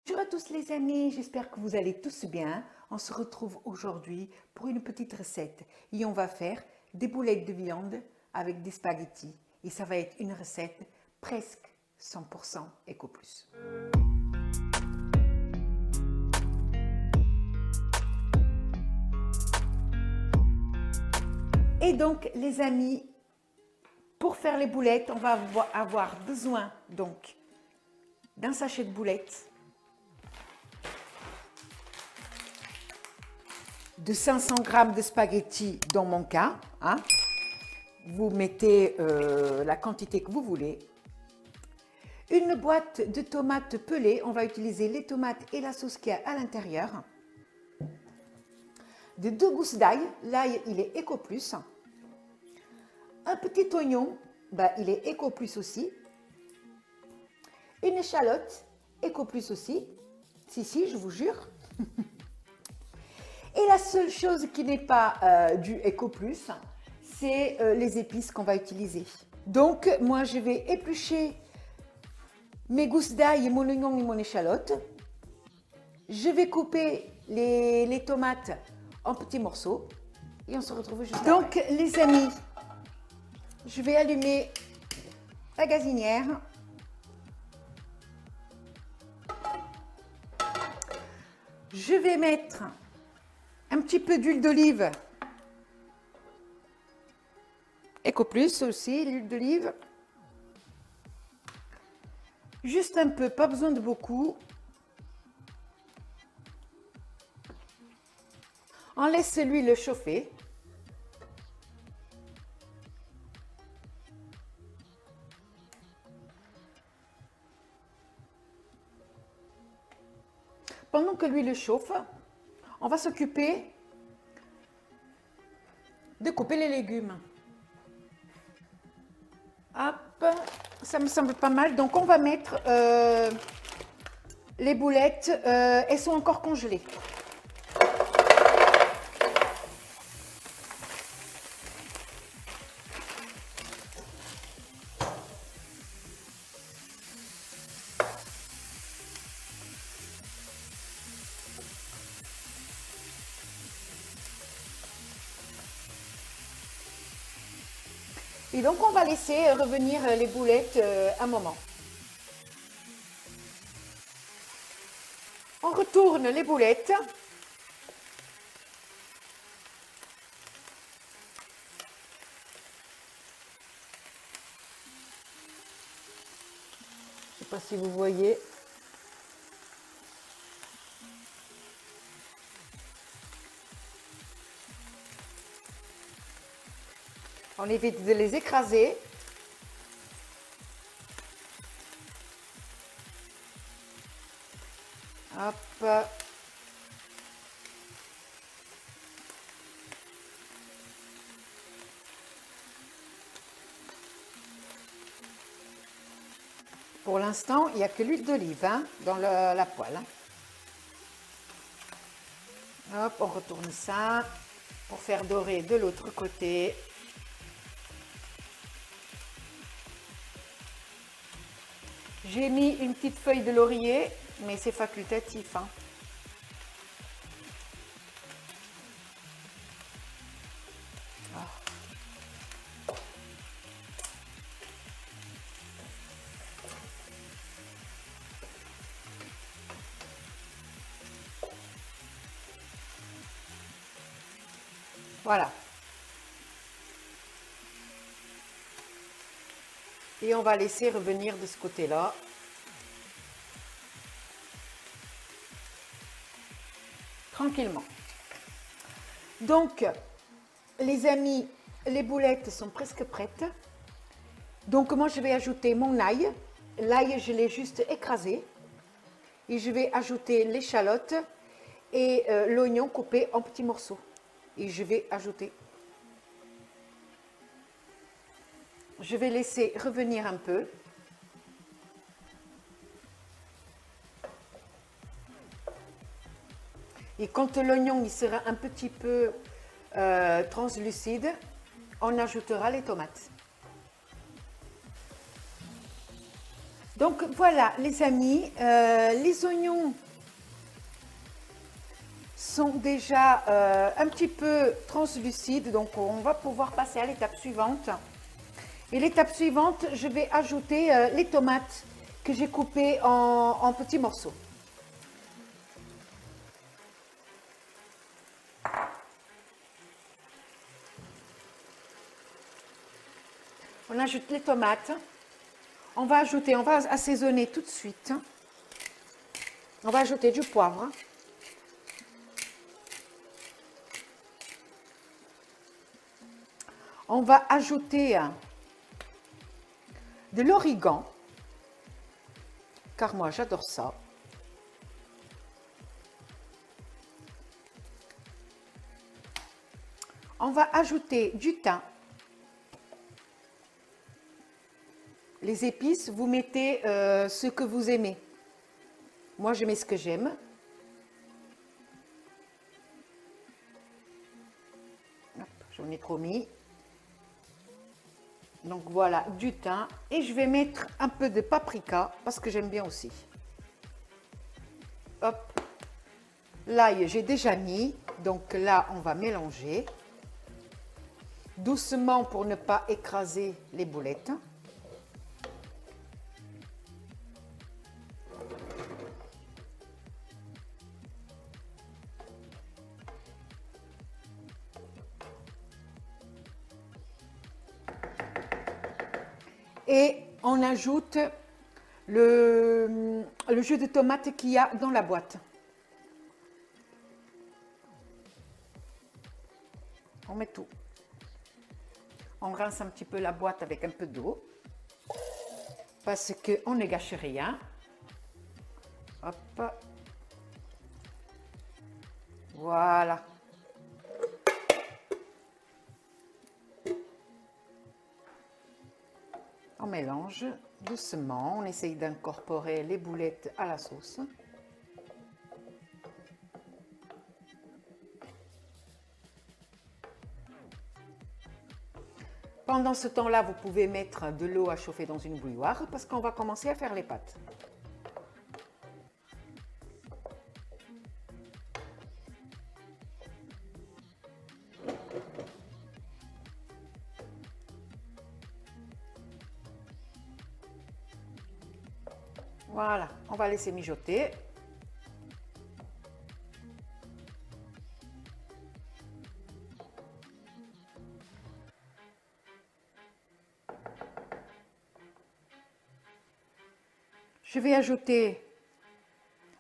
Bonjour à tous les amis, j'espère que vous allez tous bien. On se retrouve aujourd'hui pour une petite recette et on va faire des boulettes de viande avec des spaghettis. Et ça va être une recette presque 100% Eco Plus. Et donc les amis, pour faire les boulettes, on va avoir besoin donc d'un sachet de boulettes, de 500 g de spaghettis dans mon cas, hein. Vous mettez la quantité que vous voulez. Une boîte de tomates pelées, on va utiliser les tomates et la sauce qu'il y a à l'intérieur. De 2 gousses d'ail, l'ail il est Eco Plus. Un petit oignon, il est Eco Plus aussi. Une échalote, Eco Plus aussi. Si, je vous jure. Et la seule chose qui n'est pas du Eco Plus, c'est les épices qu'on va utiliser. Donc, moi, je vais éplucher mes gousses d'ail et mon oignon et mon échalote. Je vais couper les tomates en petits morceaux et on se retrouve juste après. Donc, les amis, je vais allumer la gazinière. Je vais mettre un petit peu d'huile d'olive. Eco Plus aussi, l'huile d'olive. Juste un peu, pas besoin de beaucoup. On laisse l'huile chauffer. Pendant que l'huile chauffe, on va s'occuper de couper les légumes. Hop, ça me semble pas mal. Donc on va mettre les boulettes, elles sont encore congelées. Et donc on va laisser revenir les boulettes un moment. On retourne les boulettes. Je ne sais pas si vous voyez. On évite de les écraser. Hop. Pour l'instant, il n'y a que l'huile d'olive dans la poêle. Hop, on retourne ça pour faire dorer de l'autre côté. J'ai mis une petite feuille de laurier, mais c'est facultatif. Voilà. Et on va laisser revenir de ce côté-là. Tranquillement. Donc, les amis, les boulettes sont presque prêtes. Donc, moi, je vais ajouter mon ail. L'ail, je l'ai juste écrasé. Et je vais ajouter l'échalote et l'oignon coupé en petits morceaux. Et je vais ajouter. Je vais laisser revenir un peu. Et quand l'oignon il sera un petit peu translucide, on ajoutera les tomates. Donc voilà les amis, les oignons sont déjà un petit peu translucides, donc on va pouvoir passer à l'étape suivante. Et l'étape suivante, je vais ajouter les tomates que j'ai coupées en petits morceaux. On ajoute les tomates. On va assaisonner tout de suite. On va ajouter du poivre. On va ajouter de l'origan, car moi j'adore ça. On va ajouter du thym. Les épices, vous mettez ce que vous aimez. Moi, je mets ce que j'aime. J'en ai trop mis. Donc voilà, du thym. Et je vais mettre un peu de paprika, parce que j'aime bien aussi. Hop. L'ail, j'ai déjà mis. Donc là, on va mélanger. Doucement pour ne pas écraser les boulettes. Et on ajoute le jus de tomate qu'il y a dans la boîte. On met tout. On rince un petit peu la boîte avec un peu d'eau parce qu'on ne gâche rien. Hop. Voilà. On mélange doucement, on essaye d'incorporer les boulettes à la sauce. Pendant ce temps-là, vous pouvez mettre de l'eau à chauffer dans une bouilloire parce qu'on va commencer à faire les pâtes. Voilà, on va laisser mijoter. Je vais ajouter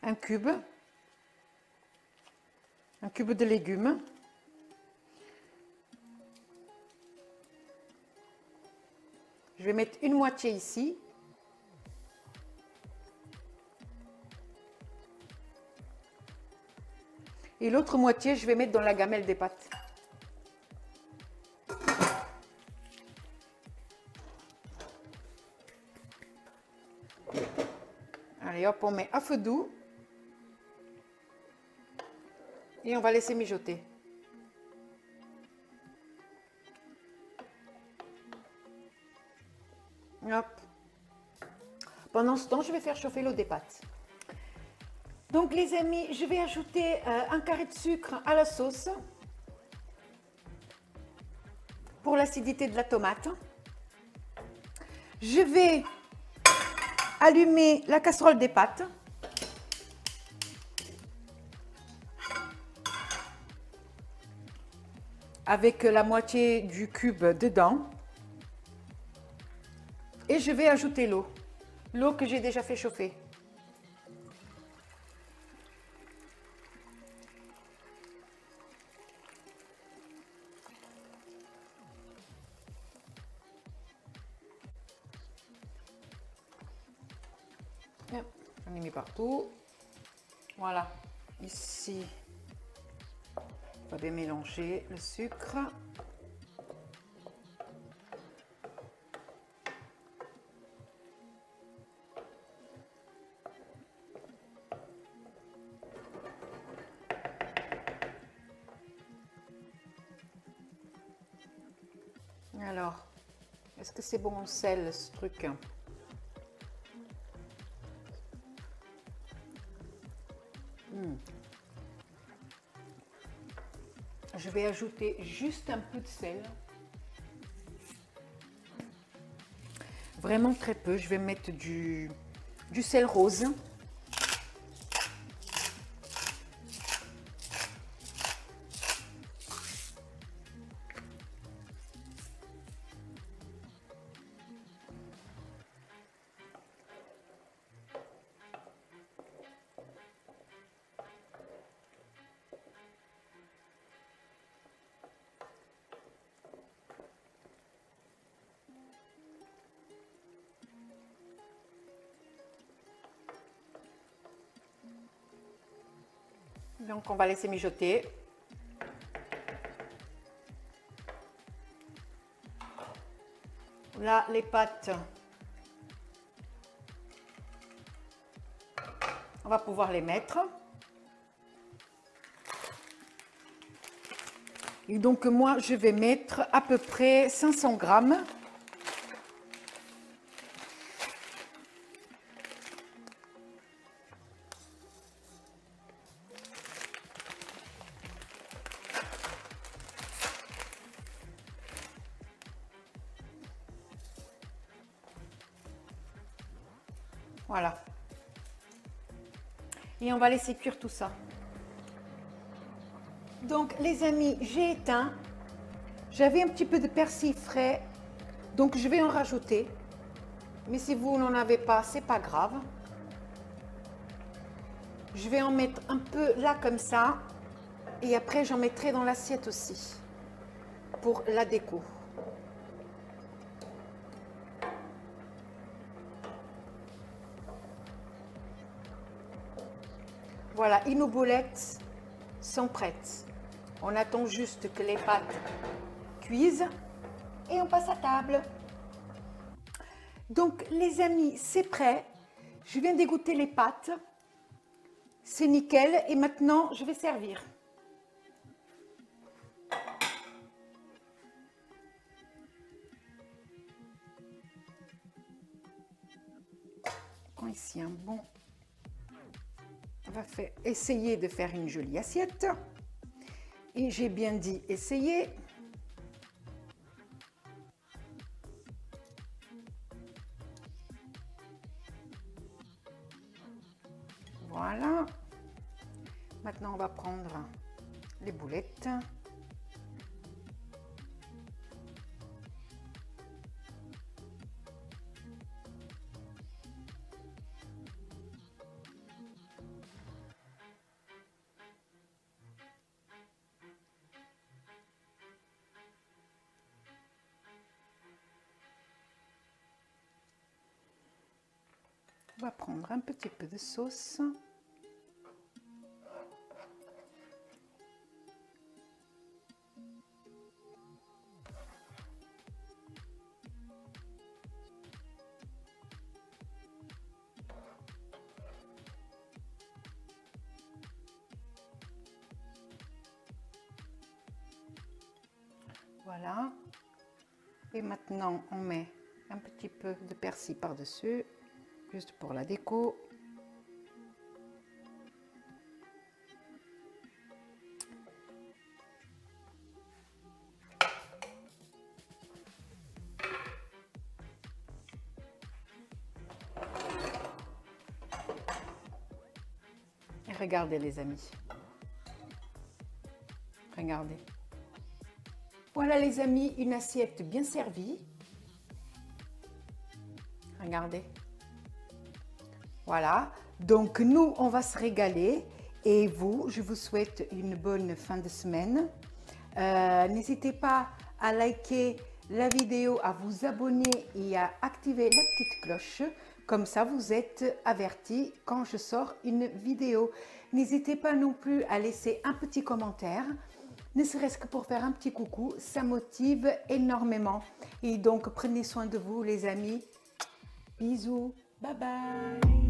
un cube de légumes. Je vais mettre une moitié ici. Et l'autre moitié, je vais mettre dans la gamelle des pâtes. Allez hop, on met à feu doux. Et on va laisser mijoter. Hop. Pendant ce temps, je vais faire chauffer l'eau des pâtes. Donc les amis, je vais ajouter un carré de sucre à la sauce pour l'acidité de la tomate. Je vais allumer la casserole des pâtes. Avec la moitié du cube dedans. Et je vais ajouter l'eau. L'eau que j'ai déjà fait chauffer. J'en ai mis partout. Voilà. Ici, on va bien mélanger le sucre. Alors, est-ce que c'est bon en sel, ce truc? Je vais ajouter juste un peu de sel. Vraiment très peu. Je vais mettre du sel rose. Donc on va laisser mijoter. Là, les pâtes, on va pouvoir les mettre. Et donc moi, je vais mettre à peu près 500 grammes. Voilà. Et on va laisser cuire tout ça. Donc les amis, j'ai éteint. J'avais un petit peu de persil frais, donc je vais en rajouter. Mais si vous n'en avez pas, c'est pas grave. Je vais en mettre un peu là comme ça. Et après, j'en mettrai dans l'assiette aussi pour la déco. Voilà, et nos boulettes sont prêtes. On attend juste que les pâtes cuisent et on passe à table. Donc les amis, c'est prêt. Je viens d'égoutter les pâtes. C'est nickel et maintenant je vais servir. Prends ici un bon. On va essayer de faire une jolie assiette. Et j'ai bien dit essayer. Voilà. Maintenant, on va prendre les boulettes. On va prendre un petit peu de sauce. Voilà. Et maintenant, on met un petit peu de persil par-dessus. Juste pour la déco. Et regardez les amis. Regardez. Voilà les amis, une assiette bien servie. Regardez. Voilà, donc nous, on va se régaler et vous, je vous souhaite une bonne fin de semaine. N'hésitez pas à liker la vidéo, à vous abonner et à activer la petite cloche. Comme ça, vous êtes avertis quand je sors une vidéo. N'hésitez pas non plus à laisser un petit commentaire, ne serait-ce que pour faire un petit coucou, ça motive énormément. Et donc, prenez soin de vous les amis. Bisous, bye bye.